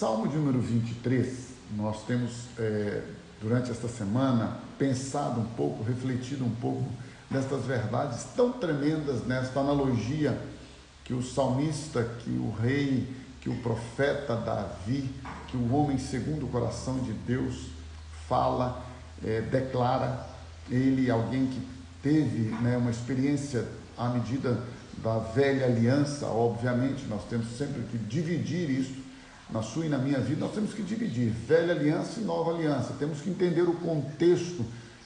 Salmo de número 23, nós temos, durante esta semana, pensado um pouco, refletido um pouco nestas verdades tão tremendas, nesta analogia que o salmista, que o rei, que o profeta Davi, que o homem segundo o coração de Deus fala, declara. Ele, alguém que teve uma experiência à medida da velha aliança. Obviamente nós temos sempre que dividir isso, na sua e na minha vida nós temos que dividir velha aliança e nova aliança. Temos que entender o contexto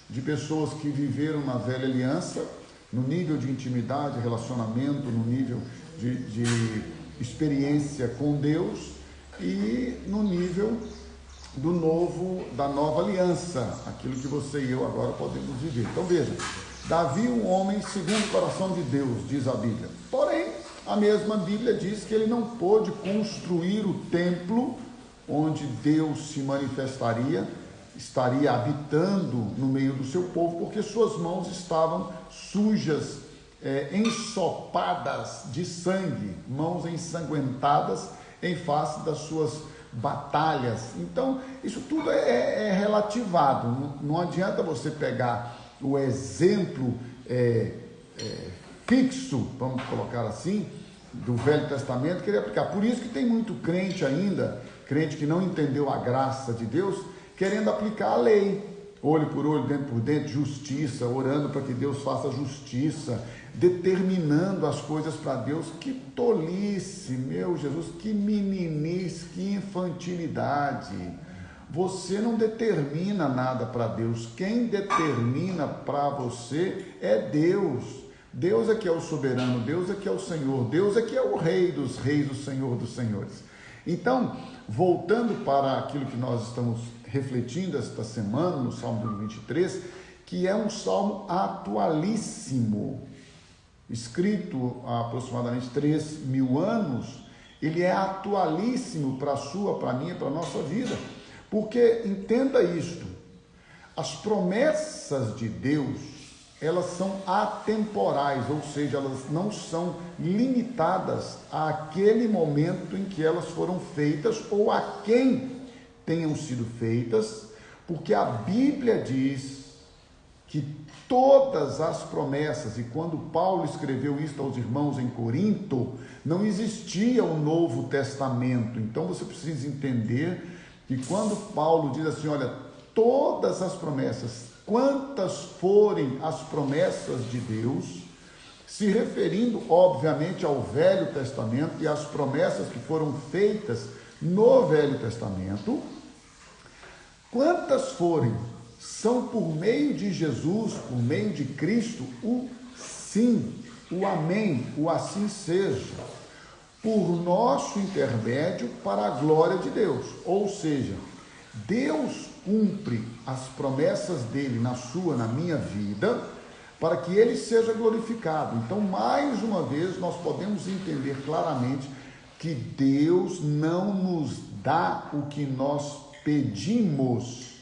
de pessoas que viveram na velha aliança, no nível de intimidade, relacionamento, no nível de experiência com Deus, e no nível da nova aliança, aquilo que você e eu agora podemos viver. Então veja, Davi, um homem segundo o coração de Deus, diz a Bíblia. Porém, a mesma Bíblia diz que ele não pôde construir o templo onde Deus se manifestaria, estaria habitando no meio do seu povo, porque suas mãos estavam sujas, ensopadas de sangue, mãos ensanguentadas em face das suas batalhas. Então, isso tudo é relativado. Não adianta você pegar o exemplo fixo, vamos colocar assim, do Velho Testamento, querer aplicar. Por isso que tem muito crente ainda, crente que não entendeu a graça de Deus, querendo aplicar a lei, olho por olho, dente por dente, justiça, orando para que Deus faça justiça, determinando as coisas para Deus. Que tolice, meu Jesus, que meninice, que infantilidade. Você não determina nada para Deus. Quem determina para você é Deus. Deus é que é o soberano, Deus é que é o Senhor, Deus é que é o Rei dos reis, o Senhor dos senhores. Então, voltando para aquilo que nós estamos refletindo esta semana, no Salmo 23, que é um salmo atualíssimo, escrito há aproximadamente 3.000 anos, ele é atualíssimo para a sua, para a minha, para a nossa vida. Porque, entenda isto, as promessas de Deus, elas são atemporais, ou seja, elas não são limitadas àquele momento em que elas foram feitas ou a quem tenham sido feitas, porque a Bíblia diz que todas as promessas, e quando Paulo escreveu isso aos irmãos em Corinto, não existia o Novo Testamento. Então você precisa entender que quando Paulo diz assim, olha, todas as promessas, quantas forem as promessas de Deus, se referindo obviamente ao Velho Testamento e às promessas que foram feitas no Velho Testamento, quantas forem, são por meio de Jesus, por meio de Cristo, o sim, o amém, o assim seja, por nosso intermédio para a glória de Deus. Ou seja, Deus cumpre as promessas dele na sua, na minha vida, para que ele seja glorificado. Então, mais uma vez, nós podemos entender claramente que Deus não nos dá o que nós pedimos,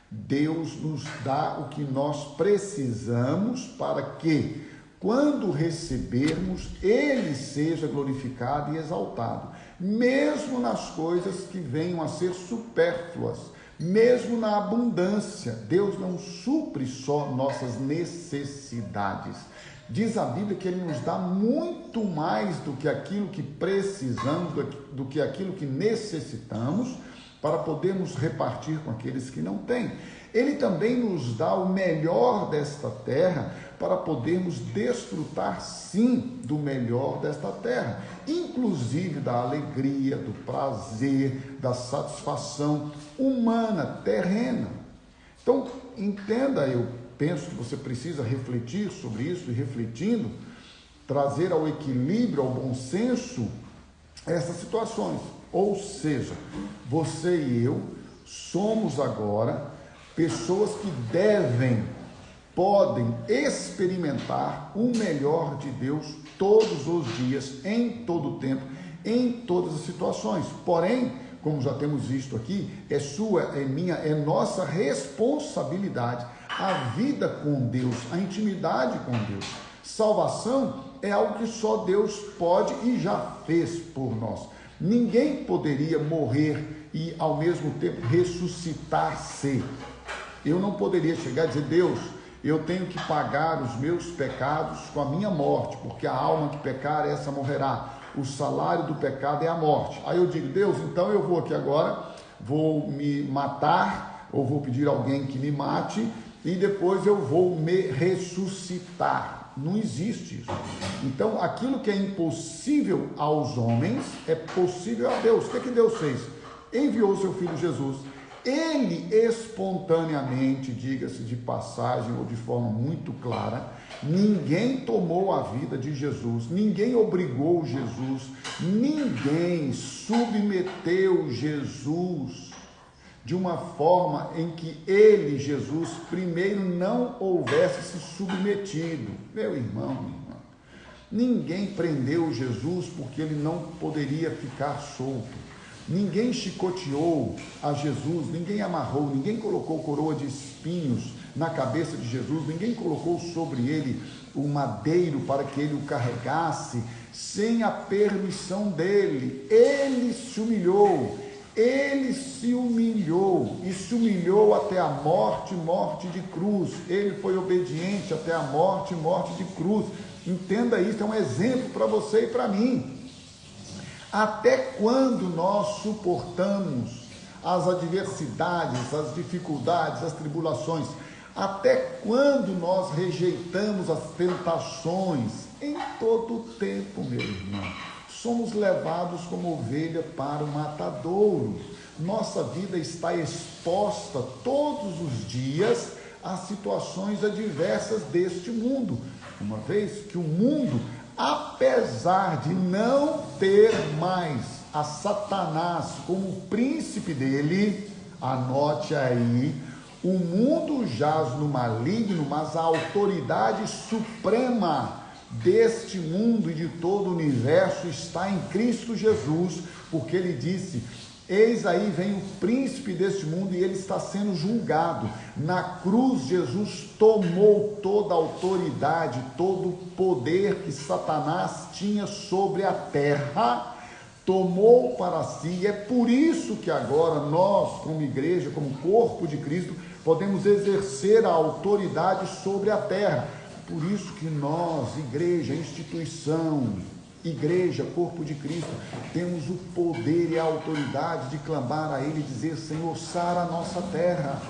Deus nos dá o que nós precisamos para que, quando recebermos, ele seja glorificado e exaltado, mesmo nas coisas que venham a ser supérfluas, mesmo na abundância. Deus não supre só nossas necessidades. Diz a Bíblia que ele nos dá muito mais do que aquilo que precisamos, do que aquilo que necessitamos, para podermos repartir com aqueles que não têm. Ele também nos dá o melhor desta terra, para podermos desfrutar sim do melhor desta terra, inclusive da alegria, do prazer, da satisfação humana, terrena. Então, entenda, eu penso que você precisa refletir sobre isso, e refletindo, trazer ao equilíbrio, ao bom senso, essas situações. Ou seja, você e eu somos agora pessoas que podem experimentar o melhor de Deus todos os dias, em todo o tempo, em todas as situações. Porém, como já temos visto aqui, é sua, é minha, é nossa responsabilidade a vida com Deus, a intimidade com Deus. Salvação é algo que só Deus pode e já fez por nós. Ninguém poderia morrer e ao mesmo tempo ressuscitar-se. Eu não poderia chegar e dizer: Deus, eu tenho que pagar os meus pecados com a minha morte, porque a alma que pecar, essa morrerá. O salário do pecado é a morte. Aí eu digo: Deus, então eu vou aqui agora, vou me matar, ou vou pedir a alguém que me mate, e depois eu vou me ressuscitar. Não existe isso. Então, aquilo que é impossível aos homens é possível a Deus. O que Deus fez? Enviou o seu Filho Jesus. Ele espontaneamente, diga-se de passagem ou de forma muito clara, ninguém tomou a vida de Jesus, ninguém obrigou Jesus, ninguém submeteu Jesus de uma forma em que ele, Jesus, primeiro não houvesse se submetido. Meu irmão, minha irmã, ninguém prendeu Jesus porque ele não poderia ficar solto. Ninguém chicoteou a Jesus, ninguém amarrou, ninguém colocou coroa de espinhos na cabeça de Jesus, ninguém colocou sobre ele o madeiro para que ele o carregasse sem a permissão dele. Ele se humilhou. Ele se humilhou e se humilhou até a morte, morte de cruz. Ele foi obediente até a morte, morte de cruz. Entenda isso, é um exemplo para você e para mim. Até quando nós suportamos as adversidades, as dificuldades, as tribulações? Até quando nós rejeitamos as tentações? Em todo o tempo, meu irmão. Somos levados como ovelha para o matadouro. Nossa vida está exposta todos os dias a situações adversas deste mundo. Uma vez que o mundo, apesar de não ter mais a Satanás como príncipe dele, anote aí, o mundo jaz no maligno, mas a autoridade suprema deste mundo e de todo o universo está em Cristo Jesus, porque ele disse: eis aí vem o príncipe deste mundo e ele está sendo julgado. Na cruz, Jesus tomou toda a autoridade, todo o poder que Satanás tinha sobre a terra, tomou para si. E é por isso que agora nós, como igreja, como corpo de Cristo, podemos exercer a autoridade sobre a terra. Por isso que nós, igreja, instituição, igreja, corpo de Cristo, temos o poder e a autoridade de clamar a Ele e dizer: Senhor, sara a nossa terra,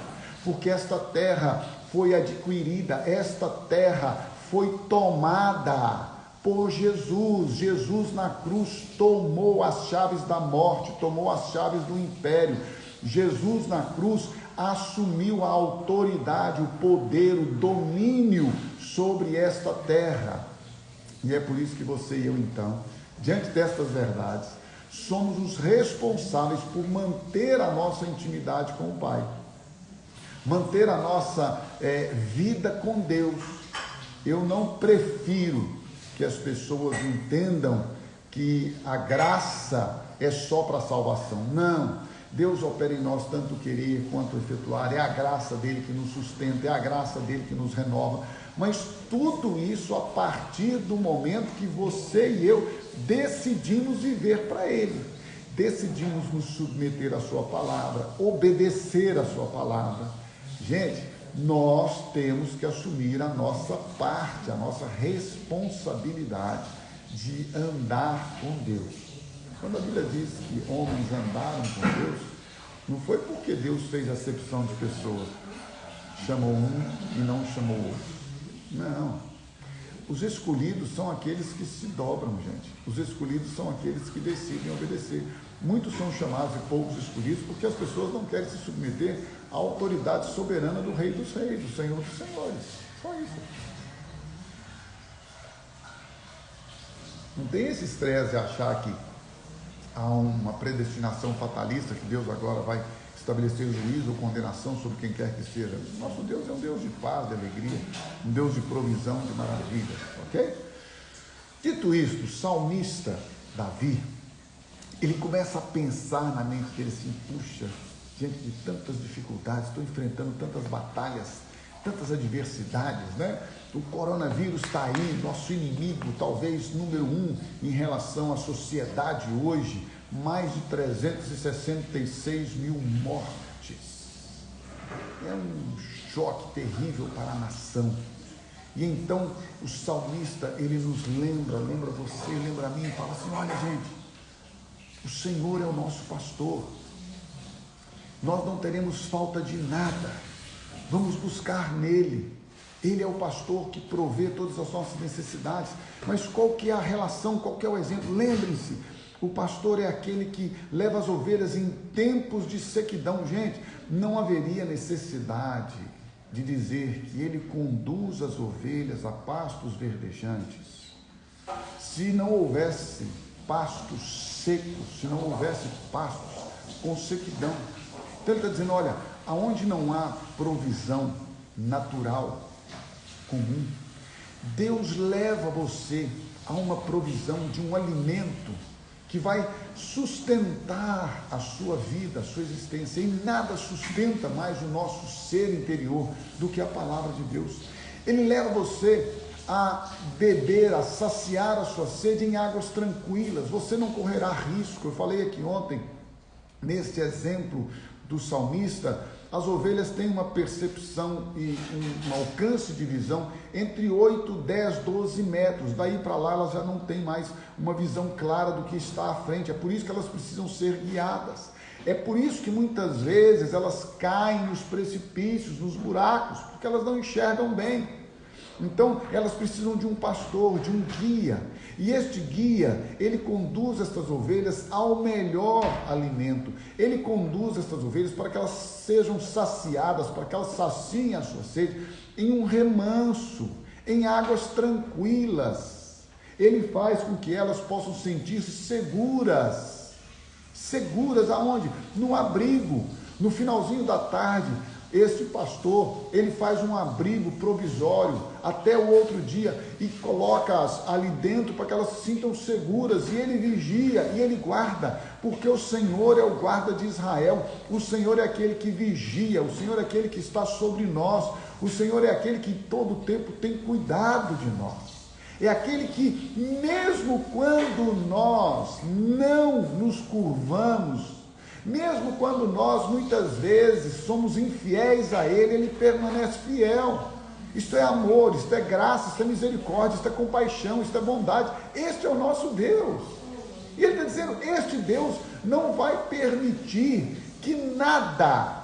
porque esta terra foi adquirida, esta terra foi tomada por Jesus. Jesus na cruz tomou as chaves da morte, tomou as chaves do império. Jesus na cruz assumiu a autoridade, o poder, o domínio sobre esta terra. E é por isso que você e eu, então, diante destas verdades, somos os responsáveis por manter a nossa intimidade com o Pai, manter a nossa vida com Deus. Eu não prefiro que as pessoas entendam que a graça é só para a salvação. Não. Deus opera em nós tanto querer quanto efetuar, é a graça dele que nos sustenta, é a graça dele que nos renova, mas tudo isso a partir do momento que você e eu decidimos viver para ele, decidimos nos submeter à sua palavra, obedecer à sua palavra. Gente, nós temos que assumir a nossa parte, a nossa responsabilidade de andar com Deus. Quando a Bíblia diz que homens andaram com Deus, não foi porque Deus fez acepção de pessoas, chamou um e não chamou outro. Não. Os escolhidos são aqueles que se dobram, gente. Os escolhidos são aqueles que decidem obedecer. Muitos são chamados e poucos escolhidos porque as pessoas não querem se submeter à autoridade soberana do Rei dos Reis, do Senhor dos Senhores. Só isso. Não tem esse estresse de achar que há uma predestinação fatalista, que Deus agora vai estabelecer juízo ou condenação sobre quem quer que seja. Nosso Deus é um Deus de paz, de alegria, um Deus de provisão, de maravilha, ok? Dito isto, o salmista Davi, ele começa a pensar na mente dele assim: puxa, diante de tantas dificuldades, estou enfrentando tantas batalhas, tantas adversidades, né? O coronavírus está aí, nosso inimigo, talvez número 1 em relação à sociedade hoje, mais de 366 mil mortes. É um choque terrível para a nação. E então o salmista, ele nos lembra você, lembra a mim, e fala assim: olha, gente, o Senhor é o nosso pastor, nós não teremos falta de nada, vamos buscar nele. Ele é o pastor que provê todas as nossas necessidades. Mas qual que é a relação, qual que é o exemplo? Lembrem-se, o pastor é aquele que leva as ovelhas em tempos de sequidão. Gente, não haveria necessidade de dizer que ele conduz as ovelhas a pastos verdejantes se não houvesse pastos secos, se não houvesse pastos com sequidão. Então ele está dizendo: olha, aonde não há provisão natural comum, Deus leva você a uma provisão de um alimento que vai sustentar a sua vida, a sua existência. E nada sustenta mais o nosso ser interior do que a palavra de Deus. Ele leva você a beber, a saciar a sua sede em águas tranquilas. Você não correrá risco. Eu falei aqui ontem, nesse exemplo do salmista, as ovelhas têm uma percepção e um alcance de visão entre 8, 10, 12 metros. Daí para lá elas já não têm mais uma visão clara do que está à frente. É por isso que elas precisam ser guiadas. É por isso que muitas vezes elas caem nos precipícios, nos buracos, porque elas não enxergam bem. Então elas precisam de um pastor, de um guia. E este guia, ele conduz estas ovelhas ao melhor alimento. Ele conduz estas ovelhas para que elas sejam saciadas, para que elas saciem a sua sede em um remanso, em águas tranquilas. Ele faz com que elas possam sentir-se seguras. Seguras aonde? No abrigo. No finalzinho da tarde, esse pastor, ele faz um abrigo provisório até o outro dia e coloca-as ali dentro para que elas se sintam seguras, e ele vigia e ele guarda, porque o Senhor é o guarda de Israel. O Senhor é aquele que vigia, o Senhor é aquele que está sobre nós, o Senhor é aquele que todo o tempo tem cuidado de nós. É aquele que, mesmo quando nós não nos curvamos, mesmo quando nós muitas vezes somos infiéis a Ele, Ele permanece fiel. Isto é amor, isto é graça, isto é misericórdia, isto é compaixão, isto é bondade. Este é o nosso Deus. E Ele está dizendo: este Deus não vai permitir que nada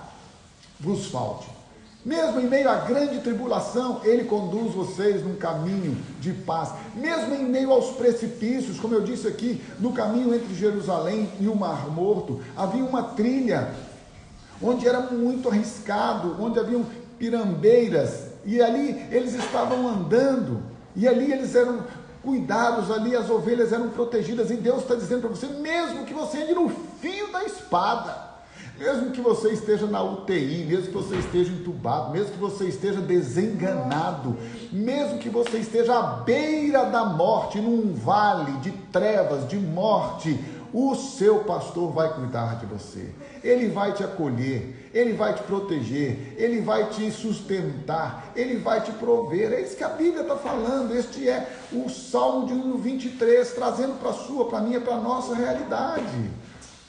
vos falte. Mesmo em meio à grande tribulação, Ele conduz vocês num caminho de paz. Mesmo em meio aos precipícios, como eu disse aqui, no caminho entre Jerusalém e o Mar Morto, havia uma trilha, onde era muito arriscado, onde haviam pirambeiras, e ali eles estavam andando, e ali eles eram cuidados, ali as ovelhas eram protegidas, e Deus está dizendo para você: mesmo que você ande no fio da espada, mesmo que você esteja na UTI, mesmo que você esteja entubado, mesmo que você esteja desenganado, mesmo que você esteja à beira da morte, num vale de trevas, de morte, o seu pastor vai cuidar de você. Ele vai te acolher, ele vai te proteger, ele vai te sustentar, ele vai te prover. É isso que a Bíblia está falando. Este é o Salmo de 23, trazendo para a sua, para a minha, para a nossa realidade.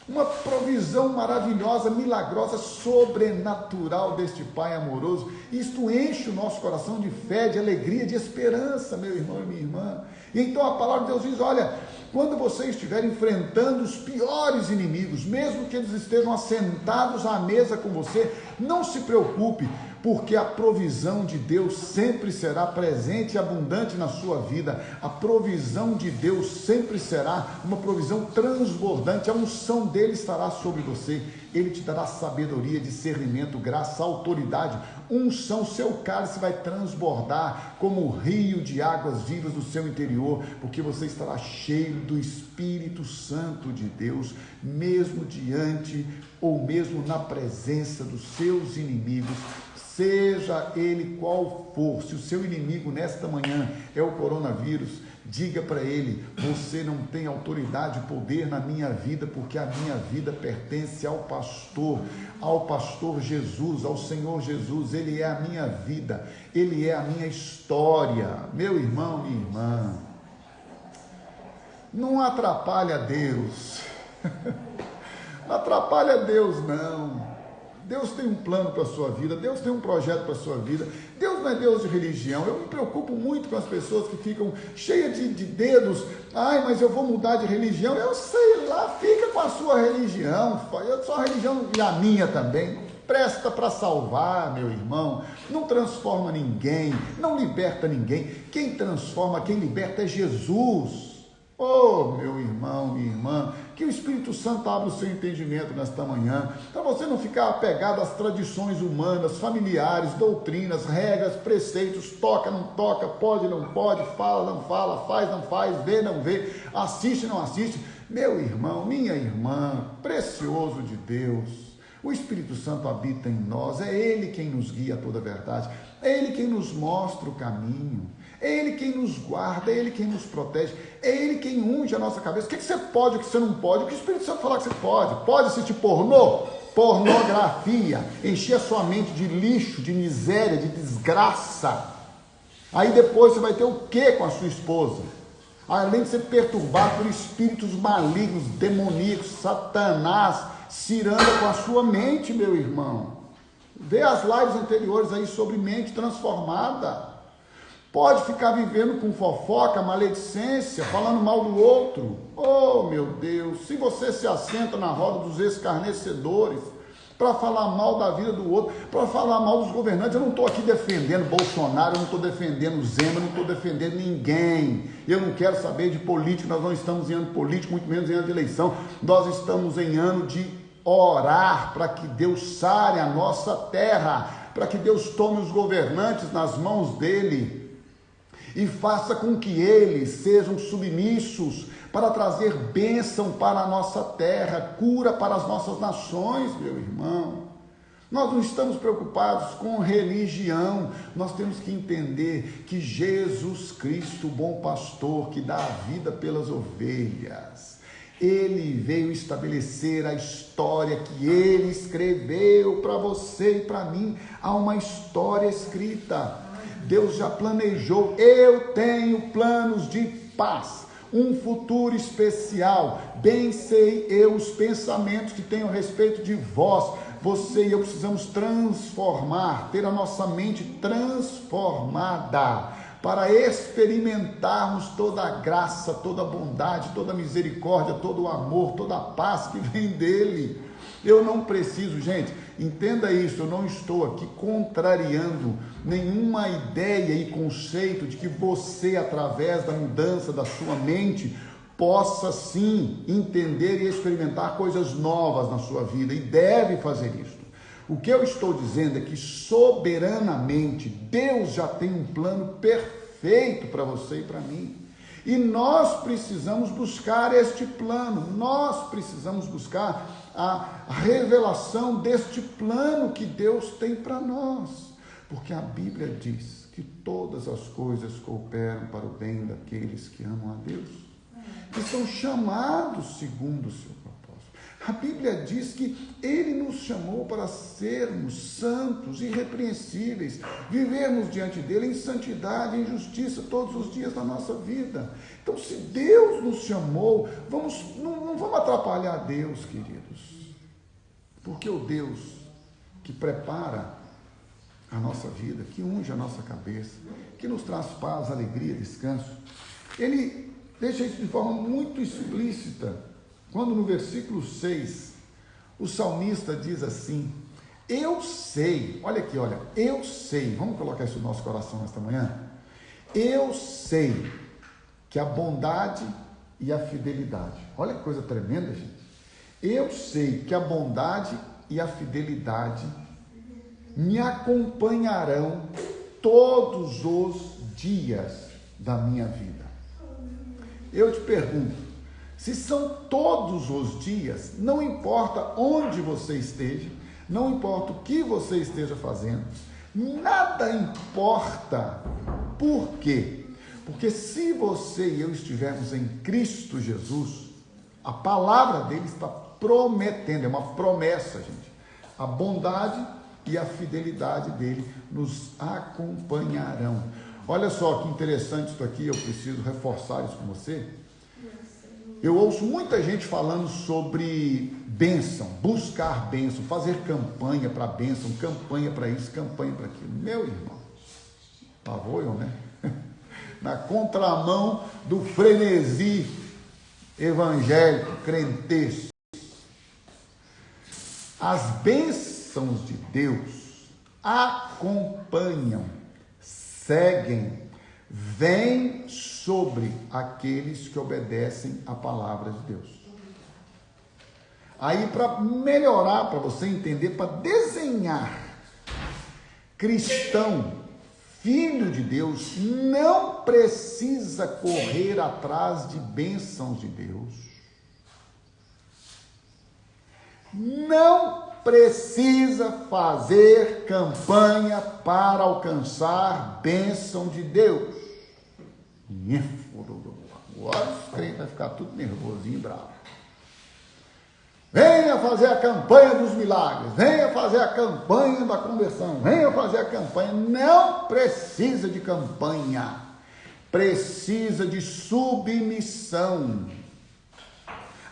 Uma provisão maravilhosa, milagrosa, sobrenatural deste Pai amoroso. Isto enche o nosso coração de fé, de alegria, de esperança, meu irmão e minha irmã. E então a palavra de Deus diz: olha, quando você estiver enfrentando os piores inimigos, mesmo que eles estejam assentados à mesa com você, não se preocupe, porque a provisão de Deus sempre será presente e abundante na sua vida. A provisão de Deus sempre será uma provisão transbordante. A unção dele estará sobre você. Ele te dará sabedoria, discernimento, graça, autoridade, unção. Seu cálice vai transbordar como um rio de águas vivas do seu interior, porque você estará cheio do Espírito Santo de Deus, mesmo diante ou mesmo na presença dos seus inimigos, seja ele qual for. Se o seu inimigo nesta manhã é o coronavírus, diga para ele: você não tem autoridade e poder na minha vida, porque a minha vida pertence ao pastor Jesus, ao Senhor Jesus. Ele é a minha vida, ele é a minha história. Meu irmão, minha irmã, não atrapalha Deus, Não atrapalha Deus, não. Deus tem um plano para a sua vida, Deus tem um projeto para a sua vida. Deus não é Deus de religião. Eu me preocupo muito com as pessoas que ficam cheias de dedos. Ai, mas eu vou mudar de religião. Eu sei lá, fica com a sua religião. A sua religião e a minha também. Presta para salvar, meu irmão. Não transforma ninguém, não liberta ninguém. Quem transforma, quem liberta é Jesus. Oh, meu irmão, minha irmã, que o Espírito Santo abra o seu entendimento nesta manhã, para você não ficar apegado às tradições humanas, familiares, doutrinas, regras, preceitos, toca, não toca, pode, não pode, fala, não fala, faz, não faz, vê, não vê, assiste, não assiste. Meu irmão, minha irmã, precioso de Deus, o Espírito Santo habita em nós, é Ele quem nos guia a toda a verdade, é Ele quem nos mostra o caminho, é Ele quem nos guarda, é Ele quem nos protege, é Ele quem unge a nossa cabeça. O que você pode, o que você não pode, o que o Espírito Santo falar que você pode? Pode assistir pornô? Pornografia, encher a sua mente de lixo, de miséria, de desgraça. Aí depois você vai ter o que com a sua esposa? Além de ser perturbado por espíritos malignos, demoníacos, Satanás, ciranda com a sua mente, meu irmão. Vê as lives anteriores aí sobre mente transformada. Pode ficar vivendo com fofoca, maledicência, falando mal do outro. Oh, meu Deus, se você se assenta na roda dos escarnecedores para falar mal da vida do outro, para falar mal dos governantes, eu não estou aqui defendendo Bolsonaro, eu não estou defendendo Zema, eu não estou defendendo ninguém. Eu não quero saber de política, nós não estamos em ano político, muito menos em ano de eleição. Nós estamos em ano de orar para que Deus sare a nossa terra, para que Deus tome os governantes nas mãos dele e faça com que eles sejam submissos para trazer bênção para a nossa terra, cura para as nossas nações, meu irmão. Nós não estamos preocupados com religião, nós temos que entender que Jesus Cristo, o bom pastor, que dá a vida pelas ovelhas, Ele veio estabelecer a história que Ele escreveu para você e para mim. Há uma história escrita. Deus já planejou. Eu tenho planos de paz, um futuro especial. Bem sei eu os pensamentos que tenho a respeito de vós. Você e eu precisamos transformar, ter a nossa mente transformada, para experimentarmos toda a graça, toda a bondade, toda a misericórdia, todo o amor, toda a paz que vem dele. Eu não preciso, gente, entenda isso, eu não estou aqui contrariando nenhuma ideia e conceito de que você, através da mudança da sua mente, possa sim entender e experimentar coisas novas na sua vida, e deve fazer isso. O que eu estou dizendo é que soberanamente Deus já tem um plano perfeito para você e para mim. E nós precisamos buscar este plano, nós precisamos buscar a revelação deste plano que Deus tem para nós. Porque a Bíblia diz que todas as coisas cooperam para o bem daqueles que amam a Deus, que são chamados segundo o seu propósito. A Bíblia diz que Ele nos chamou para sermos santos, irrepreensíveis, vivermos diante dEle em santidade, em justiça, todos os dias da nossa vida. Então, se Deus nos chamou, não vamos atrapalhar Deus, queridos. Porque o Deus que prepara a nossa vida, que unge a nossa cabeça, que nos traz paz, alegria, descanso, Ele deixa isso de forma muito explícita, quando no versículo 6, o salmista diz assim: eu sei, olha aqui, olha, eu sei, vamos colocar isso no nosso coração nesta manhã, eu sei que a bondade e a fidelidade, olha que coisa tremenda, gente, eu sei que a bondade e a fidelidade me acompanharão todos os dias da minha vida. Eu te pergunto, se são todos os dias, não importa onde você esteja, não importa o que você esteja fazendo, nada importa. Por quê? Porque se você e eu estivermos em Cristo Jesus, a palavra dele está prometendo, é uma promessa, gente. A bondade e a fidelidade dele nos acompanharão. Olha só que interessante isso aqui, eu preciso reforçar isso com você. Eu ouço muita gente falando sobre bênção, buscar bênção, fazer campanha para bênção, campanha para isso, campanha para aquilo. Meu irmão, lá vou eu, né? Na contramão do frenesi evangélico, crentesco. As bênçãos de Deus acompanham, seguem, vêm sobre aqueles que obedecem à palavra de Deus. Aí, para melhorar, para você entender, para desenhar, cristão, filho de Deus, não precisa correr atrás de bênçãos de Deus. Não precisa fazer campanha para alcançar bênção de Deus. Agora os crentes vão ficar tudo nervosinho e bravo. Venha fazer a campanha dos milagres, venha fazer a campanha da conversão, venha fazer a campanha. Não precisa de campanha, precisa de submissão.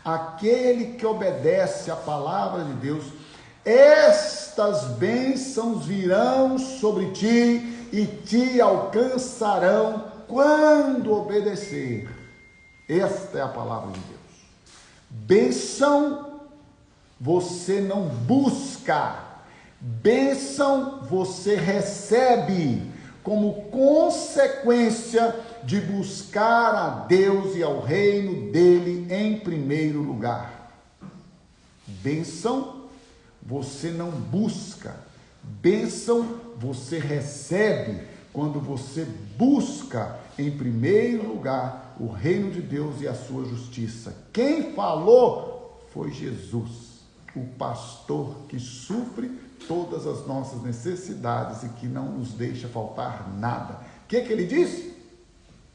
Aquele que obedece à palavra de Deus, estas bênçãos virão sobre ti e te alcançarão quando obedecer. Esta é a palavra de Deus. Bênção você não busca, bênção você recebe como consequência de buscar a Deus e ao reino dele em primeiro lugar. Bênção você não busca, bênção você recebe quando você busca em primeiro lugar o reino de Deus e a sua justiça. Quem falou foi Jesus, o pastor que supre todas as nossas necessidades e que não nos deixa faltar nada. O que ele disse?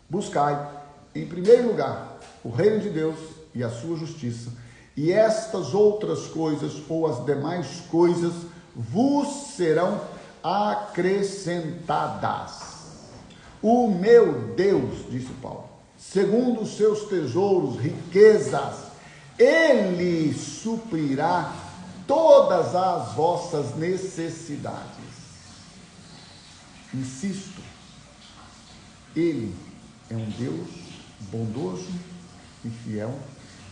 Buscai, em primeiro lugar, o reino de Deus e a sua justiça, e estas outras coisas, ou as demais coisas, vos serão acrescentadas. O meu Deus, disse Paulo, segundo os seus tesouros, riquezas, Ele suprirá todas as vossas necessidades. Insisto, Ele é um Deus bondoso e fiel,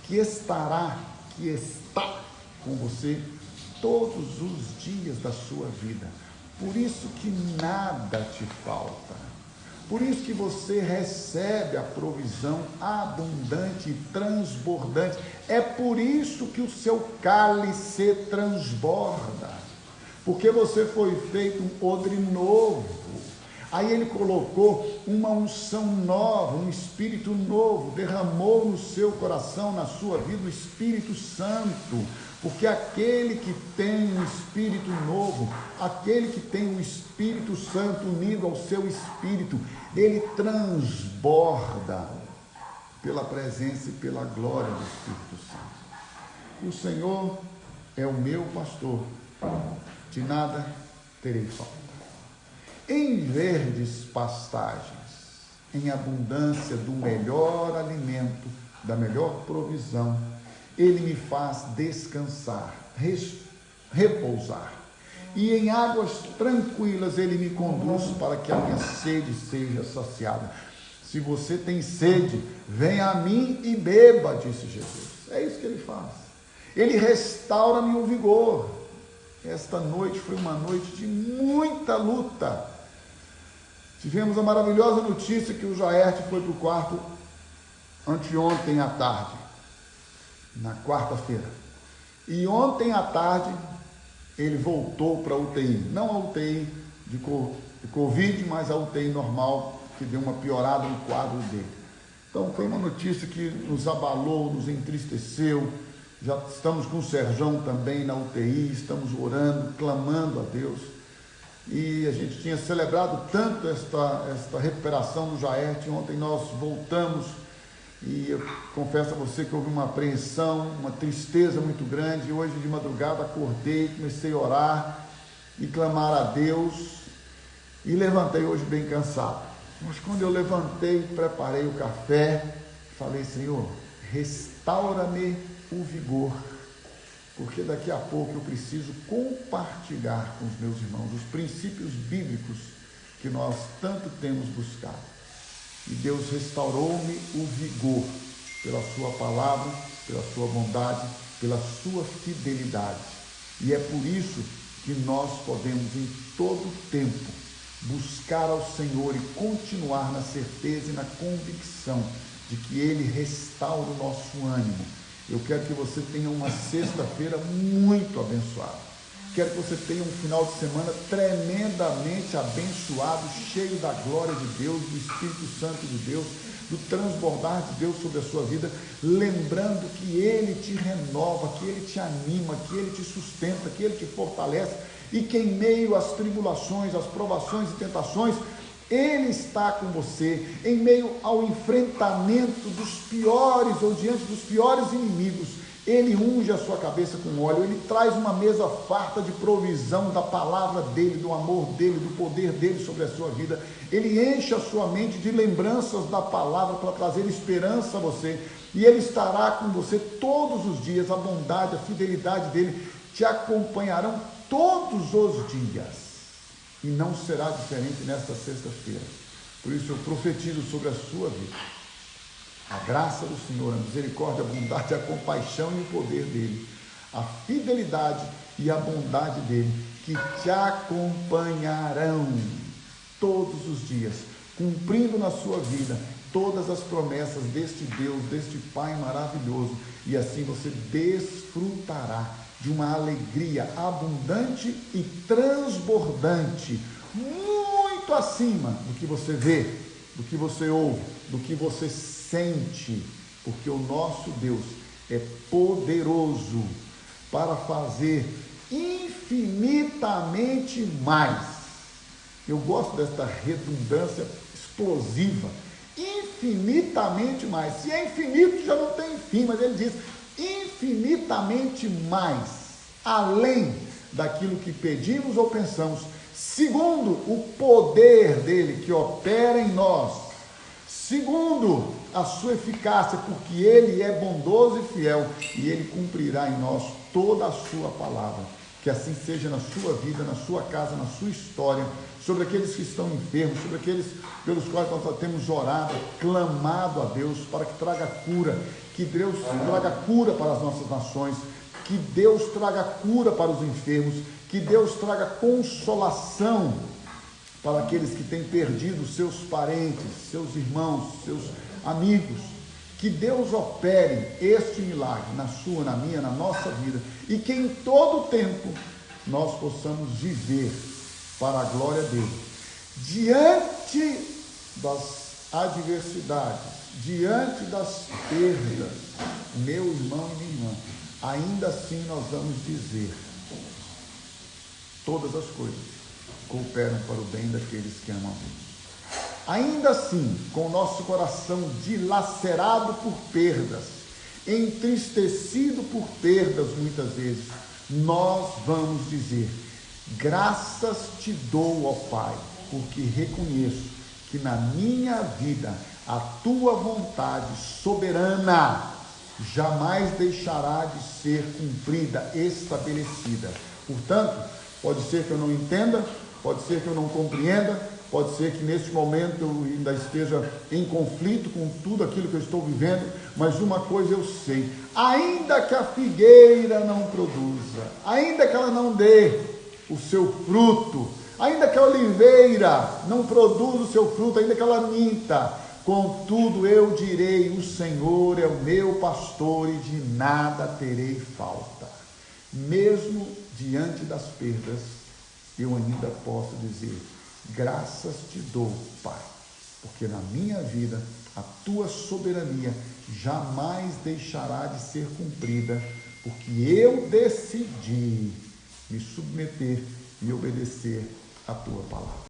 que está com você todos os dias da sua vida. Por isso que nada te falta. Por isso que você recebe a provisão abundante e transbordante. É por isso que o seu cálice transborda. Porque você foi feito um odre novo. Aí ele colocou uma unção nova, um espírito novo, derramou no seu coração, na sua vida, o Espírito Santo. Porque aquele que tem um espírito novo, aquele que tem o Espírito Santo unido ao seu espírito, ele transborda pela presença e pela glória do Espírito Santo. E o Senhor é o meu pastor, de nada terei falta. Em verdes pastagens, em abundância do melhor alimento, da melhor provisão, Ele me faz descansar, repousar. E em águas tranquilas Ele me conduz para que a minha sede seja saciada. Se você tem sede, venha a mim e beba, disse Jesus. É isso que Ele faz. Ele restaura-me o vigor. Esta noite foi uma noite de muita luta. Tivemos a maravilhosa notícia que o Jaerte foi para o quarto anteontem à tarde, na quarta-feira. E ontem à tarde ele voltou para a UTI. Não a UTI de Covid, mas a UTI normal, que deu uma piorada no quadro dele. Então foi uma notícia que nos abalou, nos entristeceu. Já estamos com o Serjão também na UTI, estamos orando, clamando a Deus. E a gente tinha celebrado tanto esta recuperação do Jaerte. Ontem nós voltamos e eu confesso a você que houve uma apreensão, uma tristeza muito grande. Hoje de madrugada acordei, comecei a orar e clamar a Deus e levantei hoje bem cansado. Mas quando eu levantei, preparei o café, falei: Senhor, restaura-me o vigor, porque daqui a pouco eu preciso compartilhar com os meus irmãos os princípios bíblicos que nós tanto temos buscado. E Deus restaurou-me o vigor pela sua palavra, pela sua bondade, pela sua fidelidade. E é por isso que nós podemos em todo tempo buscar ao Senhor e continuar na certeza e na convicção de que Ele restaura o nosso ânimo. Eu quero que você tenha uma sexta-feira muito abençoada. Quero que você tenha um final de semana tremendamente abençoado, cheio da glória de Deus, do Espírito Santo de Deus, do transbordar de Deus sobre a sua vida, lembrando que Ele te renova, que Ele te anima, que Ele te sustenta, que Ele te fortalece e que em meio às tribulações, às provações e tentações, Ele está com você, em meio ao enfrentamento dos piores ou diante dos piores inimigos. Ele unge a sua cabeça com óleo, Ele traz uma mesa farta de provisão da palavra dEle, do amor dEle, do poder dEle sobre a sua vida. Ele enche a sua mente de lembranças da palavra para trazer esperança a você, e Ele estará com você todos os dias. A bondade, a fidelidade dEle te acompanharão todos os dias, e não será diferente nesta sexta-feira. Por isso eu profetizo sobre a sua vida a graça do Senhor, a misericórdia, a bondade, a compaixão e o poder dEle, a fidelidade e a bondade dEle, que te acompanharão todos os dias, cumprindo na sua vida todas as promessas deste Deus, deste Pai maravilhoso, e assim você desfrutará de uma alegria abundante e transbordante, muito acima do que você vê, do que você ouve, do que você sente, porque o nosso Deus é poderoso para fazer infinitamente mais. Eu gosto desta redundância explosiva, infinitamente mais. Se é infinito, já não tem fim, mas ele diz infinitamente mais, além daquilo que pedimos ou pensamos, segundo o poder dele que opera em nós, segundo a sua eficácia, porque Ele é bondoso e fiel, e Ele cumprirá em nós toda a sua palavra. Que assim seja na sua vida, na sua casa, na sua história, sobre aqueles que estão enfermos, sobre aqueles pelos quais nós temos orado, clamado a Deus para que traga cura, que Deus traga cura para as nossas nações, que Deus traga cura para os enfermos, que Deus traga consolação para aqueles que têm perdido seus parentes, seus irmãos, seus amigos. Que Deus opere este milagre na sua, na minha, na nossa vida, e que em todo tempo nós possamos viver para a glória dele, diante das adversidades, diante das perdas. Meu irmão e minha irmã, ainda assim nós vamos dizer: todas as coisas cooperam para o bem daqueles que amam a Deus. Ainda assim, com o nosso coração dilacerado por perdas, entristecido por perdas muitas vezes, nós vamos dizer: graças te dou, ó Pai, porque reconheço que na minha vida a tua vontade soberana jamais deixará de ser cumprida, estabelecida. Portanto, pode ser que eu não entenda, pode ser que eu não compreenda, pode ser que nesse momento eu ainda esteja em conflito com tudo aquilo que eu estou vivendo, mas uma coisa eu sei: ainda que a figueira não produza, ainda que ela não dê o seu fruto, ainda que a oliveira não produza o seu fruto, ainda que ela minta, contudo eu direi: o Senhor é o meu pastor e de nada terei falta. Mesmo diante das perdas, eu ainda posso dizer: graças te dou, Pai, porque na minha vida a tua soberania jamais deixará de ser cumprida, porque eu decidi me submeter e obedecer a tua palavra.